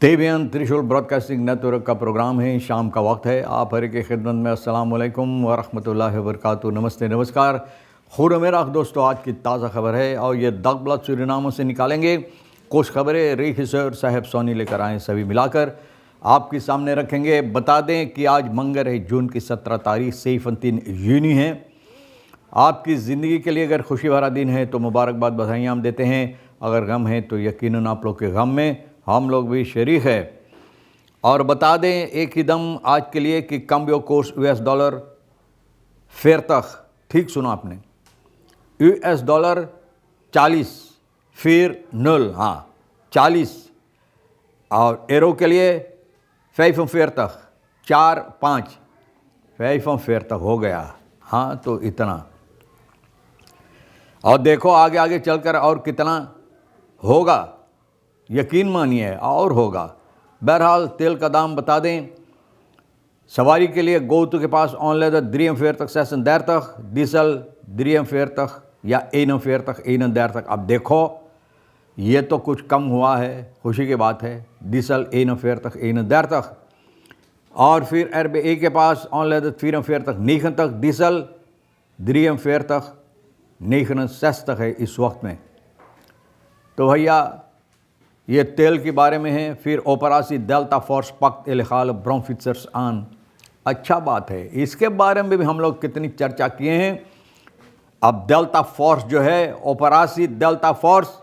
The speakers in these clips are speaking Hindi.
तेबियन त्रिशूल ब्रॉडकास्टिंग नेटवर्क का प्रोग्राम है। शाम का वक्त है। आप हर की खिदमत में अस्सलाम वालेकुम व रहमतुल्लाहि व बरकातुहू। नमस्ते, नमस्कार। खुद मेरा दोस्तों, आज की ताज़ा खबर है और ये दगबलत सूरीनामों से निकालेंगे कुछ खबरें रेखिसर साहब सोनी लेकर आए, सभी मिलाकर आपके सामने रखेंगे। बता दें कि आज मंगर है, जून की 17 तारीख, सैफुद्दीन यूनी है। आपकी ज़िंदगी के लिए अगर खुशी भरा दिन है तो मुबारकबाद, बधाइयाँ हम देते हैं। अगर गम है तो यकीनन आप लोग के गम में हम लोग भी शरीक है। और बता दें एक ही दम आज के लिए कि कम्बियो कोर्स $, फेर तक, ठीक सुना आपने, $, 40, फिर 0, हाँ 40। और एरो के लिए 5 फेर तक 4, 5, 5 फेर तक हो गया। हाँ, तो इतना। और देखो आगे आगे चलकर और कितना होगा, यकीन मानिए और होगा। बहरहाल तेल का दाम बता दें। सवारी के लिए गोतु के पास ऑनलाइन 3 फेर तक सेशन देर तक, डीजल 3 फेर तक या 1 फेर तक 1 देर तक। अब देखो ये तो कुछ कम हुआ है, खुशी की बात है। डीजल 1 फेर तक 1 देर तक। और फिर RBA के पास ऑनलाइन 4 फेर तक 9 तक, डीजल 3 फेर तक 9 सेस तक है इस वक्त में। तो भैया ये तेल के बारे में है। फिर ओपरासी डेल्टा फोर्स पक्त इलखाल ब्रोंफिट्सर्स आन, अच्छा बात है। इसके बारे में भी हम लोग कितनी चर्चा किए हैं। अब डेल्टा फोर्स जो है, ओपरासी डेल्टा फोर्स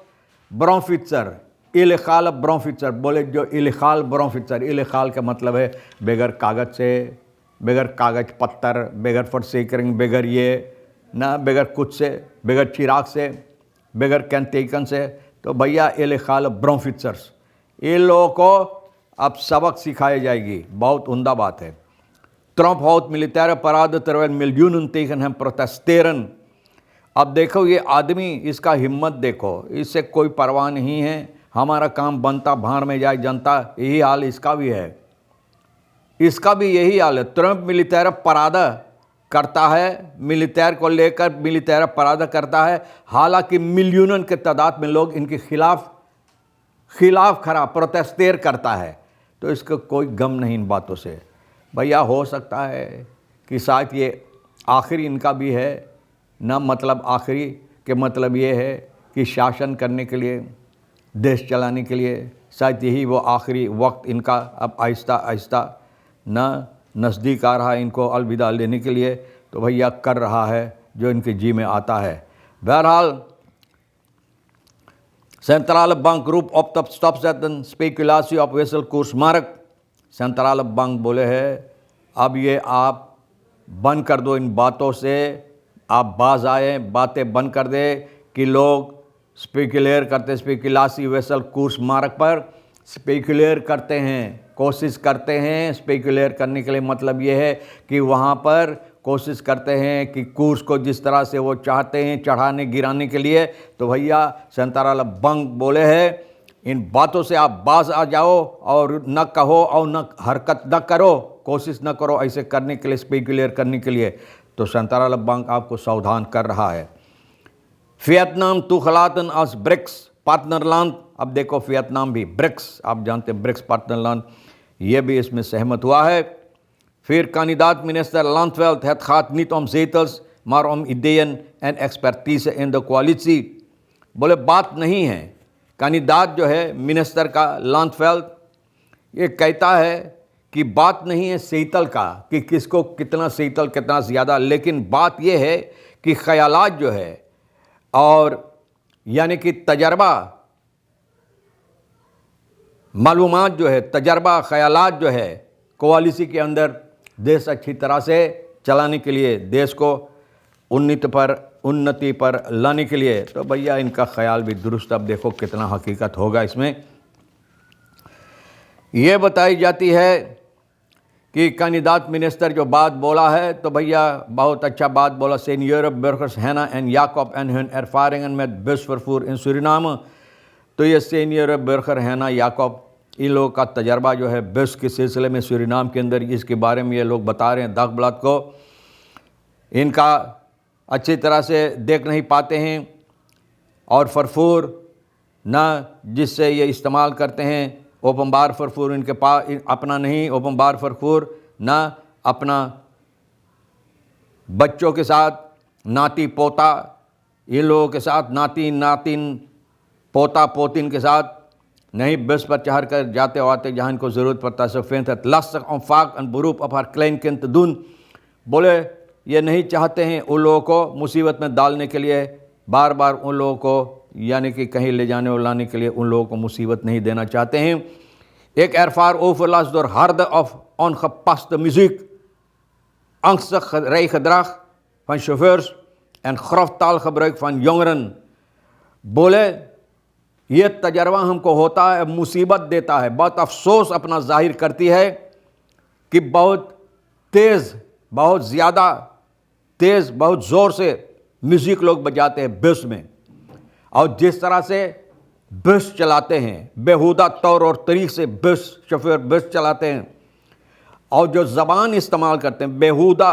ब्रोंफिट्सर, इलखाल ब्रोंफिट्सर बोले, जो इलखाल ब्रोंफिट्सर, इलखाल का मतलब है बगैर कागज़ से, बगैर कागज़ पत्थर, बगैर फटसेकरिंग, बगैर ये ना, बगैर कुछ से, बगैर चिराग से, बगैर कैंटेकन से। तो भैया इलखाल ब्रोंफिट्सर्स, इन लोगों को अब सबक सिखाई जाएगी। बहुत उम्दा बात है। ट्रंप हाउट मिलिटारे पराद तरवेल मिलियन tegen हम प्रोटेस्टेरन। अब देखो ये आदमी, इसका हिम्मत देखो, इससे कोई परवाह नहीं है। हमारा काम बनता, भाड़ में जाए जनता, यही हाल इसका भी है। इसका भी यही हाल है। ट्रंप मिलिटारे परादा करता है, मिलिटेर को लेकर मिलिटेर परादा करता है। हालांकि मिलियनों के तादाद में लोग इनके खिलाफ खड़ा प्रोटेस्टेर करता है। तो इसको कोई गम नहीं इन बातों से। भैया हो सकता है कि शायद ये आखिरी इनका भी है ना, मतलब आखिरी के मतलब ये है कि शासन करने के लिए, देश चलाने के लिए शायद यही वो आखिरी वक्त इनका अब आहिस्ता आहिस्ता ना नज़दीक आ रहा है इनको अलविदा लेने के लिए। तो भैया कर रहा है जो इनके जी में आता है। बहरहाल central bank group of the stops at the speculation of vessel course mark. Central bank बोले है अब ये आप बंद कर दो, इन बातों से आप बाज आए, बातें बंद कर दे कि लोग स्पेकुलेट करते, स्पेकुलासी वेसल कोर्स मार्क पर स्पेकुलेट करते हैं, कोशिश करते हैं। स्पेकुलेट करने के लिए मतलब ये है कि वहाँ पर कोशिश करते हैं कि कोर्स को जिस तरह से वो चाहते हैं चढ़ाने गिराने के लिए। तो भैया सेंट्रल बैंक बोले हैं इन बातों से आप बाज आ जाओ और न कहो और न हरकत न करो, कोशिश न करो ऐसे करने के लिए, स्पेकुलेट करने के लिए। तो सेंट्रल बैंक आपको सावधान कर रहा है। वियतनाम तुखलातन अस ब्रिक्स पार्टनरलैंड। अब देखो वियतनाम भी ब्रिक्स, आप जानते हैं ब्रिक्स पार्टनरलैंड, ये भी इसमें सहमत हुआ है। फिर kandidaat minister Landveld het gaat niet om zetels maar om ideeën en expertise in de coalitie। बोले बात नहीं है, kandidaat जो है मिनिस्टर का लांडफेल्ड, ये कहता है कि बात नहीं है शीतल का कि किसको कितना शीतल कितना ज़्यादा, लेकिन बात ये है कि ख्यालात जो है और यानी कि तजर्बा, मालूमात जो है, तजर्बा ख्यालात जो है कोaliसी के अंदर देश अच्छी तरह से चलाने के लिए, देश को उन्नति पर लाने के लिए। तो भैया इनका ख्याल भी दुरुस्त। अब देखो कितना हकीकत होगा इसमें। ये बताई जाती है कि kandidaat मिनिस्टर जो बात बोला है तो भैया बहुत अच्छा बात बोला। Senioren burgers Henna en Jacob en hun ervaringen met busvervoer in Suriname। तो ये सीनियर बर्गर हैना याकूब, इन लोगों का तजर्बा जो है बस के सिलसिले में सूरीनाम के अंदर, इसके बारे में ये लोग बता रहे हैं। दगबलत को इनका अच्छी तरह से देख नहीं पाते हैं और फरफूर ना जिससे ये इस्तेमाल करते हैं ओपनबार फरफूर इनके पास अपना नहीं, ओपनबार फरफूर ना अपना बच्चों के साथ, नाती पोता, ये लोगों के साथ, नाती नातिन पोता पोतिन के साथ नहीं बस पर चढ़ कर जाते आते जहाँ इनको ज़रूरत पड़ता है। फिर लस्क फाक अन बरूप अफार क्लैन किंत दून, बोले ये नहीं चाहते हैं उन लोगों को मुसीबत में डालने के लिए, बार बार उन लोगों को यानी कि कहीं ले जाने और लाने के लिए उन लोगों को मुसीबत नहीं देना चाहते हैं। एक एरफार ओवरलास door harde of ongepaste muziek, angstig rijgedrag van chauffeurs en grof taalgebruik van jongeren, बोले ये तजर्बा हमको होता है, मुसीबत देता है, बहुत अफसोस अपना जाहिर करती है कि बहुत तेज़, बहुत ज़्यादा तेज़, बहुत ज़ोर से म्यूज़िक लोग बजाते हैं बस में, और जिस तरह से बस चलाते हैं, बेहुदा तौर और तरीक़े से बस शोफर बस चलाते हैं, और जो ज़बान इस्तेमाल करते हैं बेहुदा,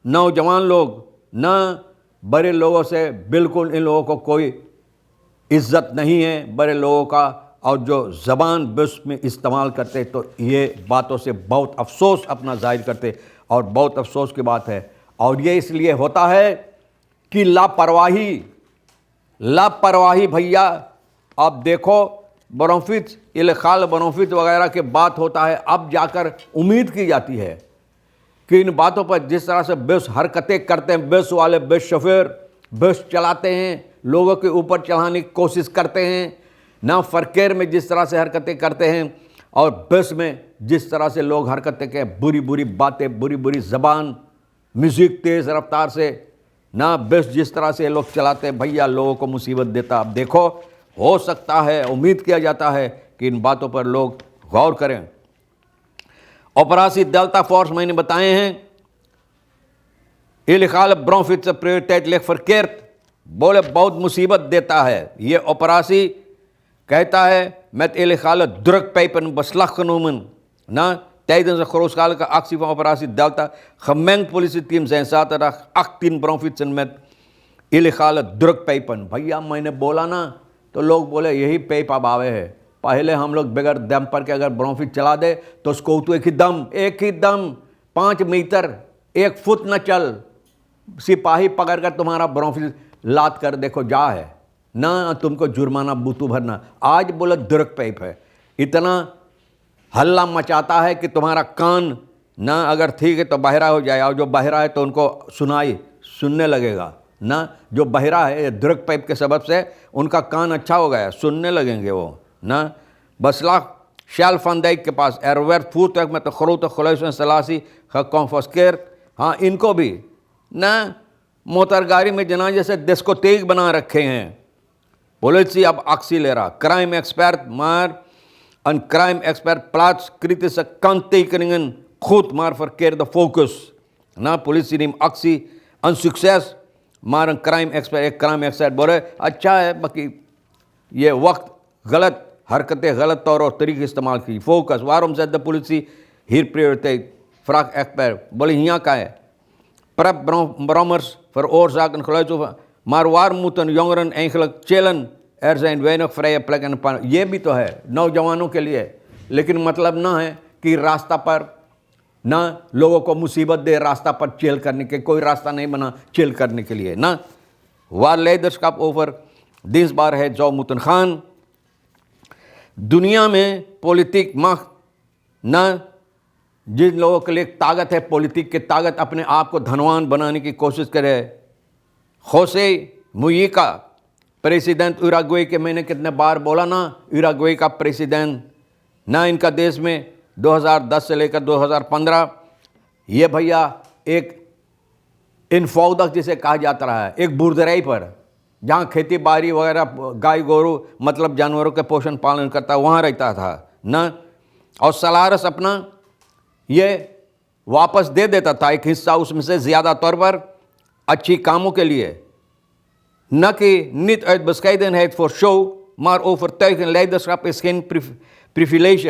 नौजवान लोग न बड़े लोगों से बिल्कुल इन लोगों को कोई इज़्ज़त नहीं है बड़े लोगों का, और जो ज़बान बस में इस्तेमाल करते, तो ये बातों से बहुत अफसोस अपना जाहिर करते, और बहुत अफसोस की बात है। और ये इसलिए होता है कि लापरवाही भैया। अब देखो ब्रोंफिट, इलेखाल ब्रोंफिट वगैरह के बात होता है, अब जाकर उम्मीद की जाती है कि इन बातों पर जिस तरह से बस हरकतें करते हैं, बस वाले, बस शोफर बस चलाते हैं, लोगों के ऊपर चढ़ाने की कोशिश करते हैं, ना फरकेर में जिस तरह से हरकतें करते हैं, और बस में जिस तरह से लोग हरकतें के बुरी बुरी बातें, बुरी बुरी ज़बान, म्यूज़िक तेज़ रफ्तार से, ना बस जिस तरह से लोग चलाते हैं भैया, लोगों को मुसीबत देता। अब देखो, हो सकता है, उम्मीद किया जाता है कि इन बातों पर लोग गौर करें। ऑपरेशन डेल्टा फोर्स मैंने बताए हैं, इलेखाल ब्रोंफिट से प्रियोरिटेट लेख फरकेर्ट, बोले बहुत मुसीबत देता है ये ऑपरेशन। कहता है met illegale drukpijpen beslag genomen. Tijdens een grootschalige actie van operatie Delta, gemengd politieteam zijn zaterdag 18 bromfietsen met illegale drukpijpen. भैया मैंने बोला ना, तो लोग बोले यही पैप अब आवे है। पहले हम लोग बगैर दम पर के अगर ब्रोंफिट चला दे तो उसको तो एक ही दम 5 मीटर 1 फुट न चल, सिपाही पकड़ कर तुम्हारा ब्रोंफिट लाद कर देखो जा है ना, तुमको जुर्माना बूतू भरना। आज बोला दुर्ग पैप है, इतना हल्ला मचाता है कि तुम्हारा कान ना अगर ठीक है तो बहरा हो जाए, और जो बहरा है तो उनको सुनने लगेगा ना। जो बहरा है दुर्ग पैप के सबब से उनका कान अच्छा हो गया, सुनने लगेंगे वो ना। बसला शैल फंदाइक के पास एरवेर फूट में तो खरूत खुलैस सलासी कॉन्फस्केर, हाँ इनको भी ना मोटरगाड़ी में जनाजे से डिस्कोटेक बना रखे हैं। Politie ab actie lera. Crime expert, maar een crime expert plaatst kritische kanttekeningen goed, maar verkeerde focus. Na politie neemt actie, een succes, maar een crime expert बोले अच्छा है, बाकी ये वक्त गलत हरकतें गलत तौर और तरीके इस्तेमाल की। फोकस वारम से द पुलिसी हिर प्रियोरिटेट फ्राक एक्सपर्ट बोले यहाँ का है prep brommers veroorzaken geluidsover, maar waar moeten jongeren eigenlijk chillen? Er zijn weinig vrije plekken। ये भी तो है नौजवानों के लिए, लेकिन मतलब ना है कि रास्ता पर ना लोगों को मुसीबत दे, रास्ता पर चिल करने के कोई रास्ता नहीं बना चिल करने के लिए ना। वार leiderschap over dienstbaar है जो मुतन खान। दुनिया में पॉलिटिक माख ना, जिन लोगों के लिए ताकत है, पॉलिटिक की ताकत, अपने आप को धनवान बनाने की कोशिश करे। होसे मुयिका प्रेसिडेंट उराग्वे के, मैंने कितने बार बोला ना, उराग्वे का प्रेसिडेंट ना, इनका देश में 2010 से लेकर 2015 ये भैया एक इनफौदक जिसे कहा जाता रहा है, एक बुरदराई पर जहाँ खेती बाड़ी वगैरह गाय गोरू मतलब जानवरों के पोषण पालन करता, वहाँ रहता था ना। और सलारस अपना ये वापस दे देता था एक हिस्सा उसमें से ज़्यादा तौर पर अच्छी कामों के लिए, न कि niet uit bescheidenheid voor show, maar overtuigend leiderschap is geen privilege,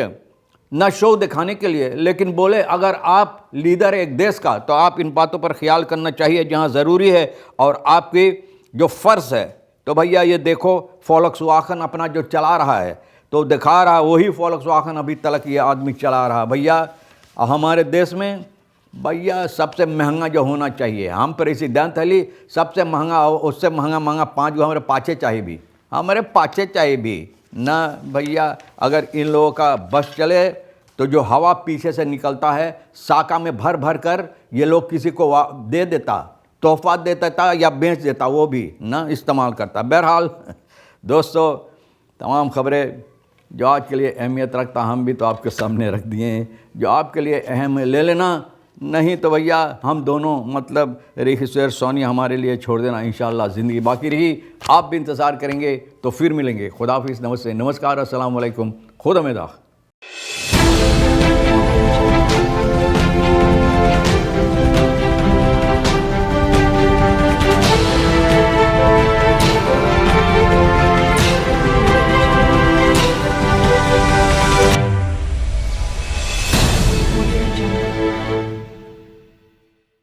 न शो दिखाने के लिए, लेकिन बोले अगर आप लीडर एक देश का तो आप इन बातों पर ख्याल करना चाहिए जहाँ ज़रूरी है और आपके जो फ़र्ज़ है। तो भैया ये देखो फॉलक्सवागन अपना जो चला रहा है, तो दिखा रहा वही वोल्क्सवैगन अभी तक ये आदमी चला रहा। भैया हमारे देश में भैया सबसे महंगा जो होना चाहिए, हम प्रेसिडेंट हली सबसे महंगा, उससे महंगा महंगा 5 गो हमारे पाछे चाहिए भी, हमारे पाछे चाहिए भी ना भैया। अगर इन लोगों का बस चले तो जो हवा पीछे से निकलता है साका में भर भर कर ये लोग किसी को दे देता, तोहफा दे देता या बेच देता, वो भी ना इस्तेमाल करता। बहरहाल दोस्तों, तमाम खबरें जो आज के लिए अहमियत रखता हम भी तो आपके सामने रख दिए हैं। जो आपके लिए अहम है ले लेना, नहीं तो भैया हम दोनों मतलब रेखीश्वर सोनी हमारे लिए छोड़ देना। इंशाअल्लाह ज़िंदगी बाकी रही, आप भी इंतज़ार करेंगे तो फिर मिलेंगे। खुदा हाफिज़, नमस्ते, नमस्कार, अस्सलाम वालेकुम, खुदा में